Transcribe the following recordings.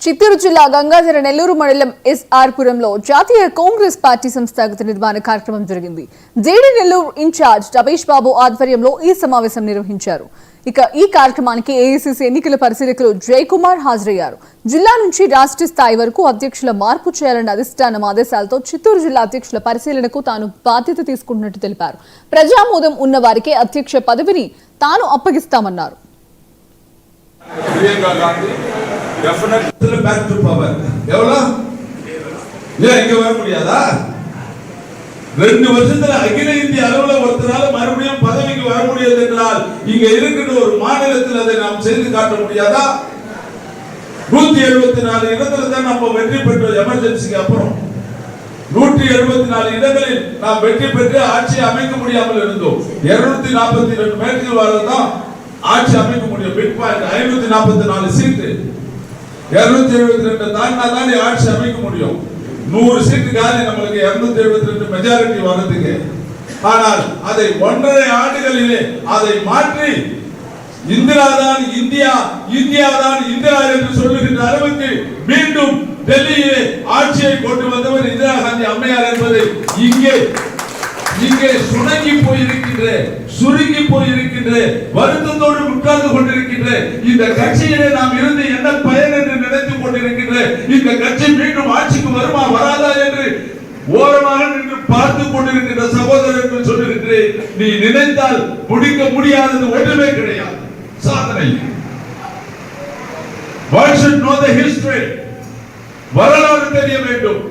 చిత్తూరు జిల్లా గంగాధర నెల్లూరు మండలం ఎస్ఆర్పురంలో జాతీయ కాంగ్రెస్ పార్టీ సంస్థాగత నిర్మాణ కార్యక్రమం జరిగింది. జేడీ నెల్లూరు ఇన్ఛార్జ్ రమేష్ బాబు ఆధ్వర్యంలో ఈ సమావేశం నిర్వహించారు. ఈ కార్యక్రమానికి ఏఐసీసీ ఎన్నికల పరిశీలకులు జయకుమార్ హాజరయ్యారు. జిల్లా నుంచి రాష్ట్ర స్థాయి వరకు అధ్యక్షుల మార్పు చేయాలన్న అధిష్టానం ఆదేశాలతో చిత్తూరు జిల్లా అధ్యక్షుల పరిశీలనకు తాను బాధ్యత తీసుకుంటున్నట్టు తెలిపారు. ప్రజామోదం ఉన్న వారికే అధ్యక్ష పదవిని తాను అప్పగిస్తామన్నారు. definitely back to power எவ்வளவு ஏன் இங்க வர முடியாதா? 2 வருஷத்துல அகில இந்திய அளவுல ஒருத்தரால மறுபடியும் பதவிக்கு வர முடியாது என்றால் இங்க இருக்கிற ஒரு மாநிலத்தில் அதை நாம் செய்து காட்ட முடியாதா? 174 இடத்துல தான் நம்ம வெற்றி பெற்றோம். எமர்ஜென்சிக்கு அப்புறம் 174 இடங்களில் நாம் வெற்றி பெற்று ஆட்சி அமைக்க முடியாமல் இருந்தோம். 242 மேற்கு வரதான் ஆட்சி அமைக்க முடியும். பிட் பாயிண்ட் 544 சீட்டு 272 தான் ஆட்சி அமைக்க முடியும். 100 சீட்டு காலி நமக்கு 272 மெஜாரிட்டி வரதுக்கு. ஆனால் அதை 1.5 ஆண்டுகளிலே அதை மாற்றி இந்திரா தான் இந்தியா, இந்தியா தான் இந்திரா என்று சொல்லுகின்ற அளவுக்கு மீண்டும் டெல்லியிலே ஆட்சியை கொண்டு வந்தவர் இந்திரா காந்தி அம்மையார் என்பதை இங்கே சுணங்கி போயிருக்கின்ற, சுருங்கி போயிருக்கின்ற, வருத்தத்தோடு உட்கார்ந்து கொண்டிருக்கின்ற இந்த கட்சியிலே நாம் இருந்து என்ன பயன் என்று நினைத்துக் கொண்டிருக்கின்ற இந்த கட்சி மீண்டும் ஆட்சிக்கு வருமா வராதா என்று ஓரமாக நின்று பார்த்துக் கொண்டிருக்கின்ற சகோதரர்கள் சொல்லிருக்கிறேன். நீ நினைத்தால் முடிக்க முடியாதது ஒன்றுமே கிடையாது. சாதனை. One should know the history. வரலாறு தெரிய வேண்டும்.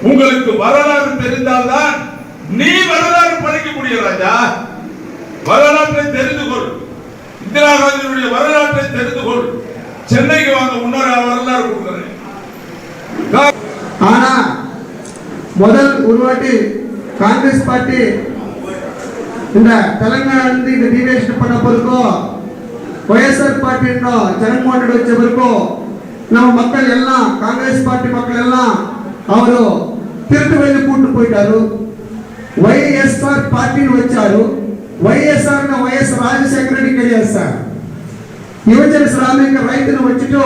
உங்களுக்கு வரலாறு தெரிந்தால்தான் நீ வரலாறு படிக்க முடியும். ராஜா, வரலாற்றை தெரிந்து கொள். இந்திரா காந்தியுடைய வரலாற்றை தெரிந்து கொள். சென்னைக்கு வாங்க, முன்னோர வரலாறு கொடுக்கிறேன். ஆனா முதல் ஒருவாட்டி காங்கிரஸ் பார்ட்டி இந்த తెలంగాణ இந்த டிவியேஷன் பண்ண பிறகு వైఎస్ఆర్ ಪಾರ್ಟಿ ಜಗನ್ಮೋಹನ್ ರೆಡ್ಡಿ వచ్చే వరకు நம்ம மக்கள் எல்லாம் காங்கிரஸ் பார்ட்டி மக்கள் எல்லாம் ಅವರು తిరుపతి కూட்டு పోయిட்டாరు. వైఎస్ఆర్ పార్టీని వచ్చారు. వైఎస్ఆర్ వైఎస్ రాజశేఖర రెడ్డి కలిగేస్తారు. యువజన శ్రామిక రైతును వచ్చిட்டு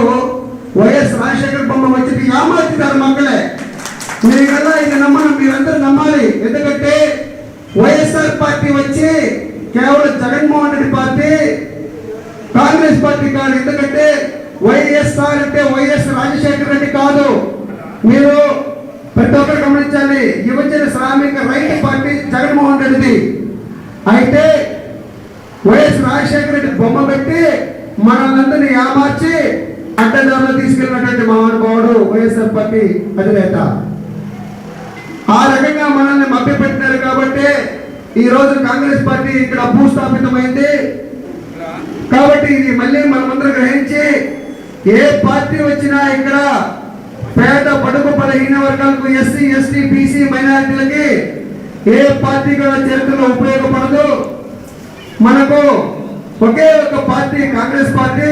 వైఎస్ రాజశేఖర బొమ్మ వచ్చిட்டு ఏమార్చుతారు மக்களே. మీరెల్లా ఇది నమ్మను, మీరందరూ నమ్మాలి. ఎందుకంటే వైఎస్ఆర్ పార్టీ వచ్చి కేవలం జగన్మోహన్ రెడ్డి పార్టీ, కాంగ్రెస్ పార్టీ కాదు. ఎందుకంటే వైఎస్ఆర్ అంటే వైఎస్ రాజశేఖర రెడ్డి కాదు. మీరు ప్రతి ఒక్కరు గమనించాలి. యువజన శ్రామిక రైతు పార్టీ జగన్మోహన్ రెడ్డిది. అయితే వైఎస్ రాజశేఖర రెడ్డి బొమ్మ పెట్టి మనల్ని ఏమార్చి అడ్డదారులు తీసుకెళ్ళినటువంటి మహానుభావుడు వైఎస్ఆర్ పార్టీ అధినేత. ఆ రకంగా మనల్ని మభ్యపెట్టినారు కాబట్టి ఈ రోజు కాంగ్రెస్ పార్టీ ఇక్కడ భూస్థాపితమైంది. కాబట్టి ఇది మళ్ళీ మనమందరం గ్రహించి ఏ పార్టీ వచ్చినా ఇక్కడ పేద బడుగు బలహీన వర్గాలకు, ఎస్సీ ఎస్టీ బీసీ మైనారిటీలకి ఏ పార్టీ కూడా చరిత్రలో ఉపయోగపడదు. మనకు ఒకే ఒక పార్టీ కాంగ్రెస్ పార్టీ.